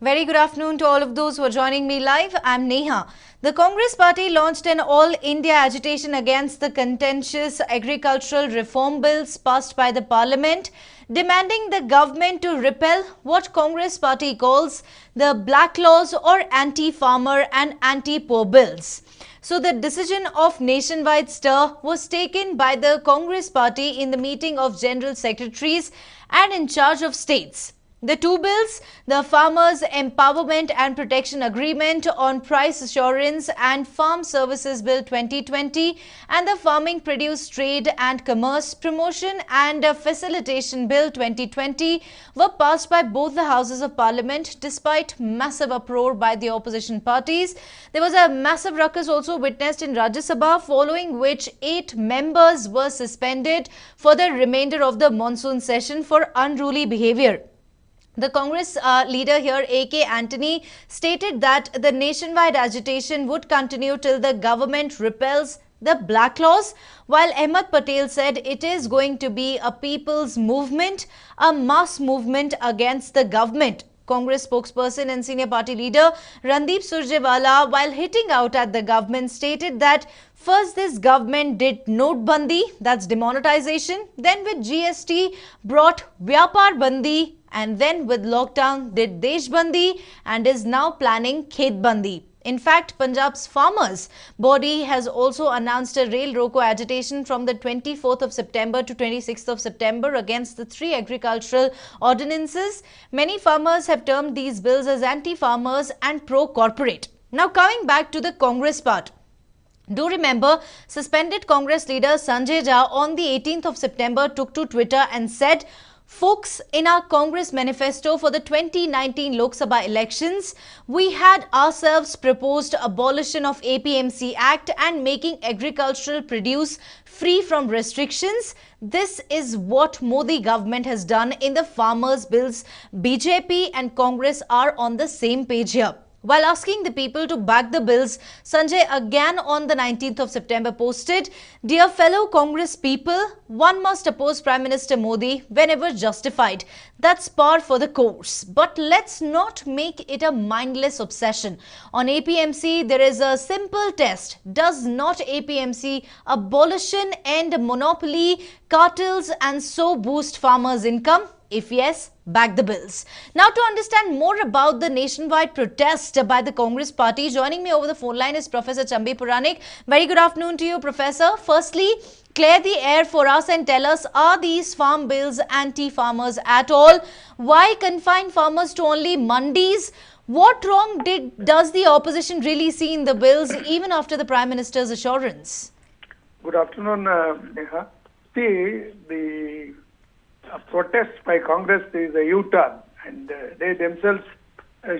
Very good afternoon to all of those who are joining me live. I'm Neha. The Congress party launched an all-India agitation against the contentious agricultural reform bills passed by the parliament, demanding the government to repeal what Congress party calls the black laws or anti-farmer and anti-poor bills. So the decision of nationwide stir was taken by the Congress party in the meeting of general secretaries and in charge of states. The two bills, the Farmers Empowerment and Protection Agreement on Price Assurance and Farm Services Bill 2020 and the Farming Produce Trade and Commerce Promotion and Facilitation Bill 2020 were passed by both the Houses of Parliament despite massive uproar by the opposition parties. There was a massive ruckus also witnessed in Rajya Sabha, following which 8 members were suspended for the remainder of the monsoon session for unruly behavior. The Congress leader here, A.K. Antony, stated that the nationwide agitation would continue till the government repeals the black laws, while Ahmed Patel said it is going to be a people's movement, a mass movement against the government. Congress spokesperson and senior party leader Randeep Surjewala, while hitting out at the government, stated that first this government did Notebandi, that's demonetization, then with GST brought Vyapar Bandi, and then with lockdown did Deshbandi and is now planning Khetbandi. In fact, Punjab's farmers body has also announced a rail roko agitation from the 24th of September to 26th of September against the 3 agricultural ordinances. Many farmers have termed these bills as anti-farmers and pro-corporate. Now coming back to the Congress part. Do remember, suspended Congress leader Sanjay Jha on the 18th of September took to Twitter and said, "Folks, in our Congress manifesto for the 2019 Lok Sabha elections, we had ourselves proposed abolition of APMC Act and making agricultural produce free from restrictions. This is what Modi government has done in the farmers' bills. BJP and Congress are on the same page here." While asking the people to back the bills, Sanjay again on the 19th of September posted, "Dear fellow Congress people, one must oppose Prime Minister Modi whenever justified. That's par for the course. But let's not make it a mindless obsession. On APMC, there is a simple test. Does not APMC abolition end monopoly, cartels and so boost farmers' income? If yes, back the bills." Now, to understand more about the nationwide protest by the Congress party, joining me over the phone line is Professor Chambi Puranik. Very good afternoon to you, Professor. Firstly, clear the air for us and tell us, are these farm bills anti-farmers at all? Why confine farmers to only mandis? What wrong does the opposition really see in the bills, even after the Prime Minister's assurance? Good afternoon, Neha. See, the protest by Congress is a U-turn, and they themselves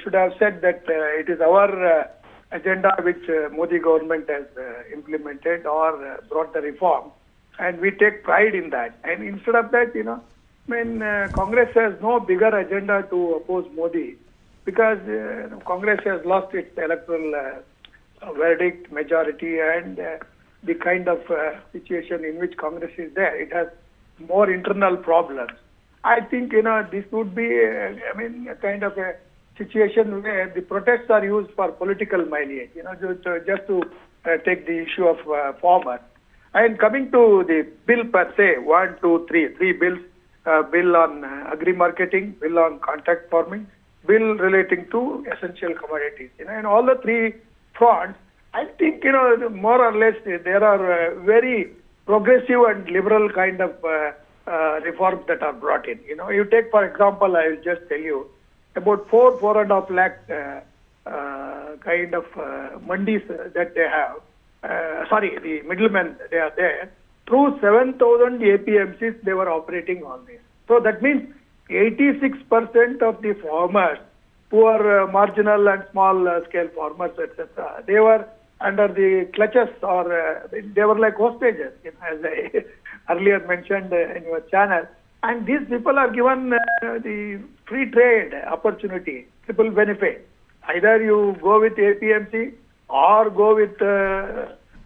should have said that it is our agenda which Modi government has implemented or brought the reform, and we take pride in that. And instead of that, Congress has no bigger agenda to oppose Modi, because Congress has lost its electoral verdict, majority, and the kind of situation in which Congress is there. It has more internal problems. I think, this would be, a kind of a situation where the protests are used for political mileage, just to take the issue of farmers. And coming to the bill per se, 1, 2, 3 bills, bill on agri-marketing, bill on contract farming, bill relating to essential commodities, and all the 3 fronts, I think, more or less there are very progressive and liberal kind of reforms that are brought in. You take, for example, I will just tell you, about 4.5 lakh kind of mandis that they have. The middlemen, they are there. Through 7,000 APMCs, they were operating on this. So that means 86% of the farmers, poor, marginal and small scale farmers, etc., they were under the clutches, or they were like hostages, as I earlier mentioned in your channel. And these people are given the free trade opportunity, triple benefit. Either you go with APMC or go with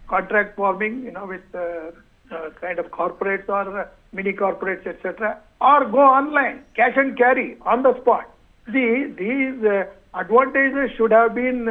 contract farming, with kind of corporates or mini corporates, etc., or go online, cash and carry on the spot. These advantages should have been,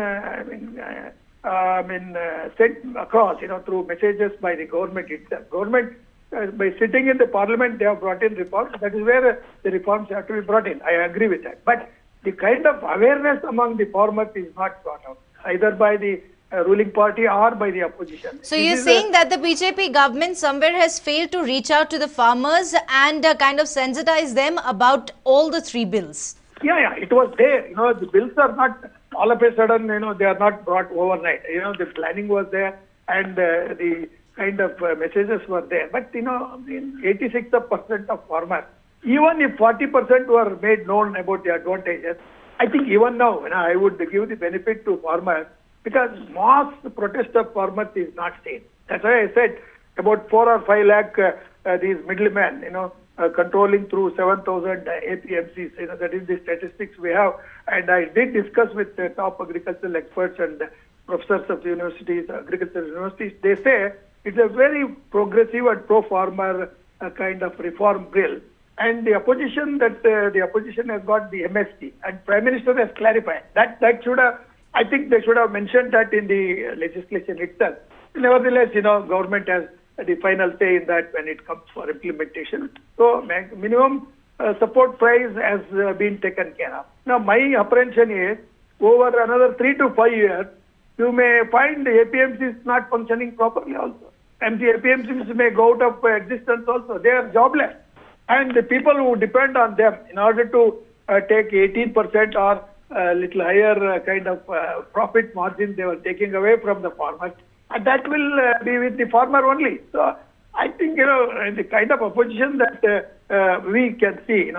sent across, through messages by the government itself. Government, by sitting in the parliament, they have brought in reforms. That is where the reforms have to be brought in. I agree with that. But the kind of awareness among the farmers is not brought out, either by the ruling party or by the opposition. So you're saying that the BJP government somewhere has failed to reach out to the farmers and kind of sensitize them about all the three bills? Yeah, it was there. The bills are not all of a sudden, they are not brought overnight. The planning was there and the kind of messages were there. But, in 86% of farmers, even if 40% were made known about the advantages, I think even now, I would give the benefit to farmers because mass protest of farmers is not seen. That's why I said about 4 or 5 lakh these middlemen, controlling through 7,000 APMCs. That is the statistics we have. And I did discuss with the top agricultural experts and professors of universities, agricultural universities. They say it's a very progressive and pro-farmer kind of reform bill. And the opposition has got the MSP, and Prime Minister has clarified that should have. I think they should have mentioned that in the legislation itself. Nevertheless, government has the final say in that when it comes for implementation. So minimum support price has been taken care of. Now my apprehension is over another 3 to 5 years, you may find the APMCs not functioning properly also. And the APMCs may go out of existence also. They are jobless. And the people who depend on them in order to take 18% or little higher kind of profit margin they were taking away from the farmers. And that will be with the farmer only. So I think, the kind of opposition that we can see,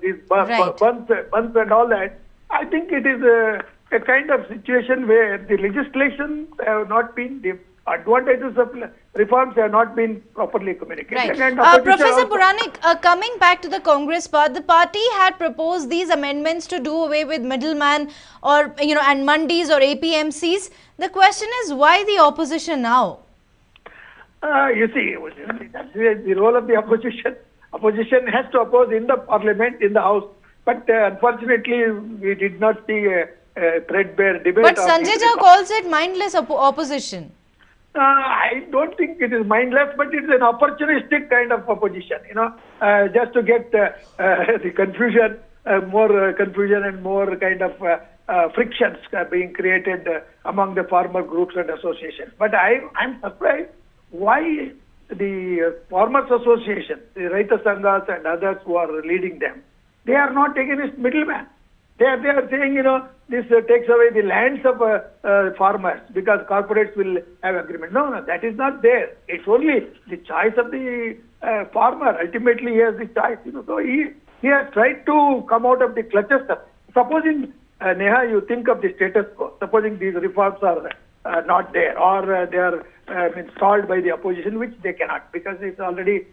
these bunds and all that, I think it is a kind of situation where the legislation have not been, the advantages of reforms have not been properly communicated. Right. Professor Puranik, coming back to the Congress part, the party had proposed these amendments to do away with middleman or, and mandis or APMCs. The question is, why the opposition now? You see, that's the role of the opposition. Opposition has to oppose in the parliament, in the house. But unfortunately, we did not see a threadbare debate. But Sanjay Jha calls it mindless opposition. I don't think it is mindless, but it's an opportunistic kind of opposition, just to get the confusion, more confusion and more kind of frictions being created among the farmer groups and associations. But I'm surprised why the farmers association, the Raita Sanghas and others who are leading them, they are not against middleman. They are saying, this takes away the lands of farmers because corporates will have agreement. No, that is not there. It's only the choice of the farmer. Ultimately, he has the choice. So he has tried to come out of the clutches. Supposing, Neha, you think of the status quo. Supposing these reforms are not there or they are installed by the opposition, which they cannot because it's already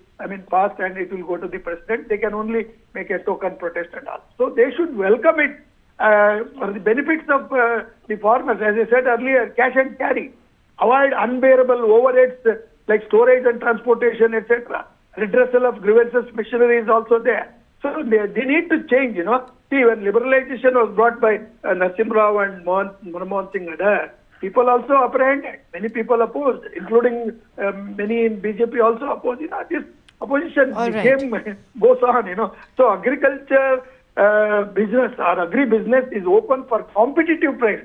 passed and it will go to the president. They can only make a token protest and all. So they should welcome it for the benefits of the farmers. As I said earlier, cash and carry. Avoid unbearable overheads like storage and transportation, etc. Redressal of grievances machinery is also there. So they need to change, See, when liberalization was brought by Narasimha Rao and Manmohan Singh and others, people also apprehended. Many people opposed, including many in BJP also opposed. This opposition game goes on, So agriculture business or agri-business is open for competitive price.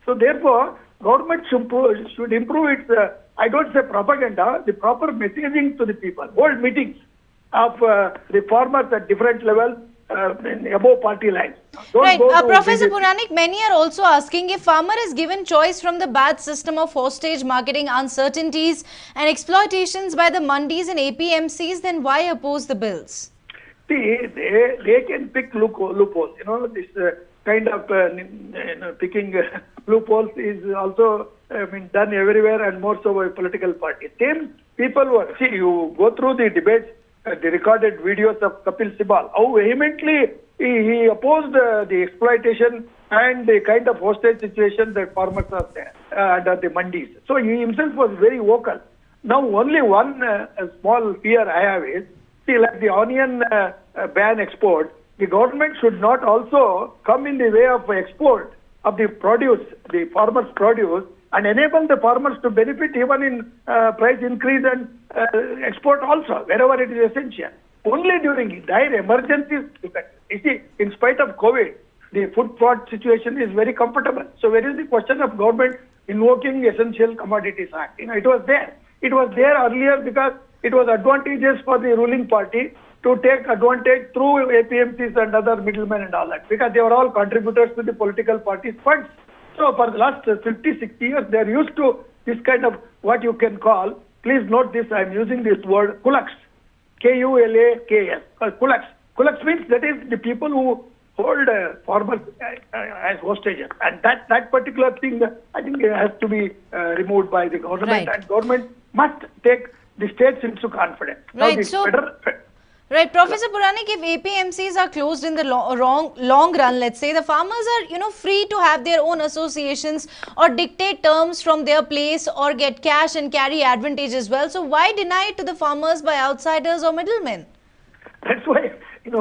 So therefore, government should improve its, I don't say propaganda, the proper messaging to the people. Hold meetings of the farmers at different levels. Above party lines. Right. Professor Puranik, many are also asking if farmer is given choice from the bad system of hostage marketing, uncertainties and exploitations by the mandis and APMCs, then why oppose the bills? See, they can pick loopholes. This kind of picking loopholes is also done everywhere and more so by political parties. Same people were, you go through the debates, the recorded videos of Kapil Sibal, how vehemently he opposed the exploitation and the kind of hostage situation that farmers are there under the mandis. So he himself was very vocal. Now only one small fear I have is, like the onion ban export, the government should not also come in the way of export of the produce, the farmers' produce, and enable the farmers to benefit even in price increase and export also, wherever it is essential. Only during dire emergencies, you see, in spite of COVID, the food fraud situation is very comfortable. So where is the question of government invoking Essential Commodities Act? It was there. It was there earlier because it was advantageous for the ruling party to take advantage through APMCs and other middlemen and all that, because they were all contributors to the political party's funds. So for the last 50, 60 years, they are used to this kind of what you can call, please note this, I am using this word, kulaks. Kulaks. Kulaks means that is the people who hold farmers as hostages. And that particular thing, I think, has to be removed by the government. Right. And government must take the states into confidence. Right. Now, So, right, Professor Puranik, if APMCs are closed in the long run, let's say, the farmers are, free to have their own associations or dictate terms from their place or get cash and carry advantage as well. So why deny it to the farmers by outsiders or middlemen? That's why, see,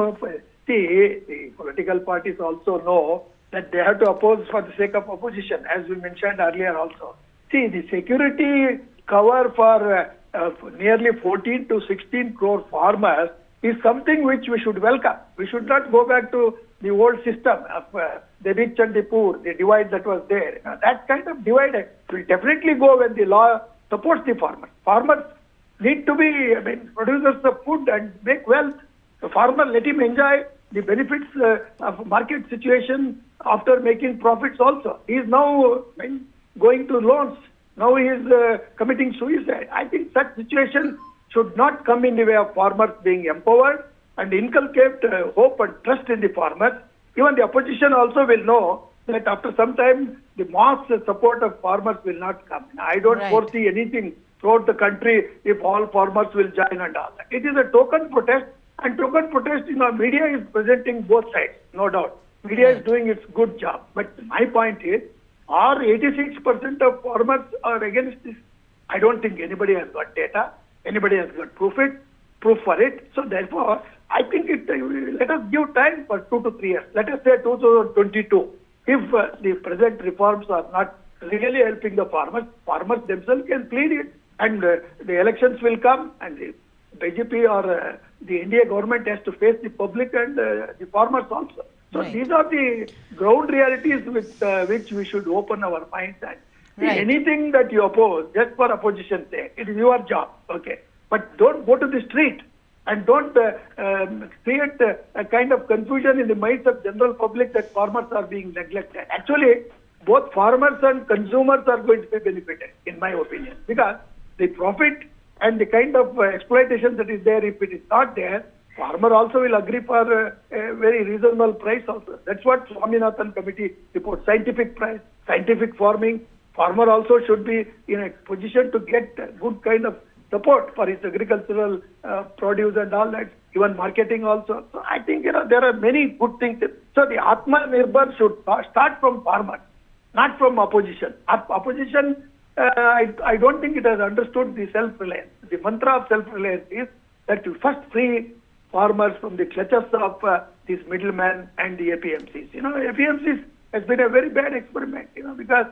the political parties also know that they have to oppose for the sake of opposition, as we mentioned earlier also. See, the security cover for nearly 14 to 16 crore farmers is something which we should welcome. We should not go back to the old system of the rich and the poor, the divide that was there. That kind of divide will definitely go when the law supports the farmers. Farmers need to be producers of food and make wealth. The farmer, let him enjoy the benefits of market situation after making profits also. He is now going to loans. Now he is committing suicide. I think such situation should not come in the way of farmers being empowered and inculcate hope and trust in the farmers. Even the opposition also will know that after some time the mass support of farmers will not come. I don't foresee anything throughout the country if all farmers will join and all that. It is a token protest, and token protest, media is presenting both sides, no doubt. Media is doing its good job. But my point is, are 86% of farmers are against this? I don't think anybody has got data. Anybody has got proof for it. So therefore, I think let us give time for 2 to 3 years. Let us say 2022. If the present reforms are not really helping the farmers, farmers themselves can plead it. And the elections will come, and the BJP or the India government has to face the public and the farmers also. So these are the ground realities with which we should open our minds. And anything that you oppose, just for opposition's sake, it is your job, okay? But don't go to the street and don't create a kind of confusion in the minds of general public that farmers are being neglected. Actually, both farmers and consumers are going to be benefited, in my opinion, because the profit and the kind of exploitation that is there, if it is not there, farmer also will agree for a very reasonable price also. That's what Swaminathan committee reports. Scientific price, scientific farming. Farmer also should be in a position to get good kind of support for his agricultural produce and all that, even marketing also. So I think there are many good things. So the Atmanirbhar should start from farmers, not from opposition. Opposition, I don't think it has understood the self-reliance. The mantra of self-reliance is that you first free farmers from the clutches of these middlemen and the APMCs. APMCs has been a very bad experiment, because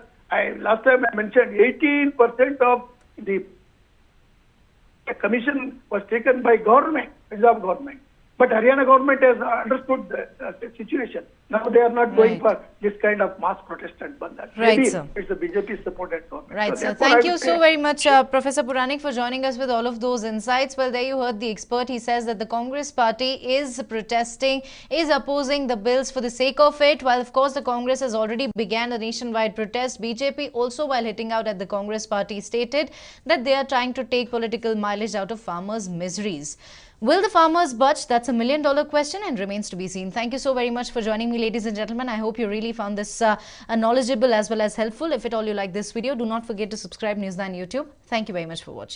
last time I mentioned 18% of the commission was taken by government, Punjab government. But Haryana government has understood the situation. Now they are not going for this kind of mass protest and bandhan. Maybe it's a BJP supported government. Right, so thank you so very much, Professor Puranik, for joining us with all of those insights. Well, there you heard the expert. He says that the Congress party is protesting, is opposing the bills for the sake of it. While, of course, the Congress has already began a nationwide protest, BJP also, while hitting out at the Congress party, stated that they are trying to take political mileage out of farmers' miseries. Will the farmers budge? That's $1 million question and remains to be seen. Thank you so very much for joining me, ladies and gentlemen. I hope you really found this knowledgeable as well as helpful. If at all you like this video, do not forget to subscribe News9 YouTube. Thank you very much for watching.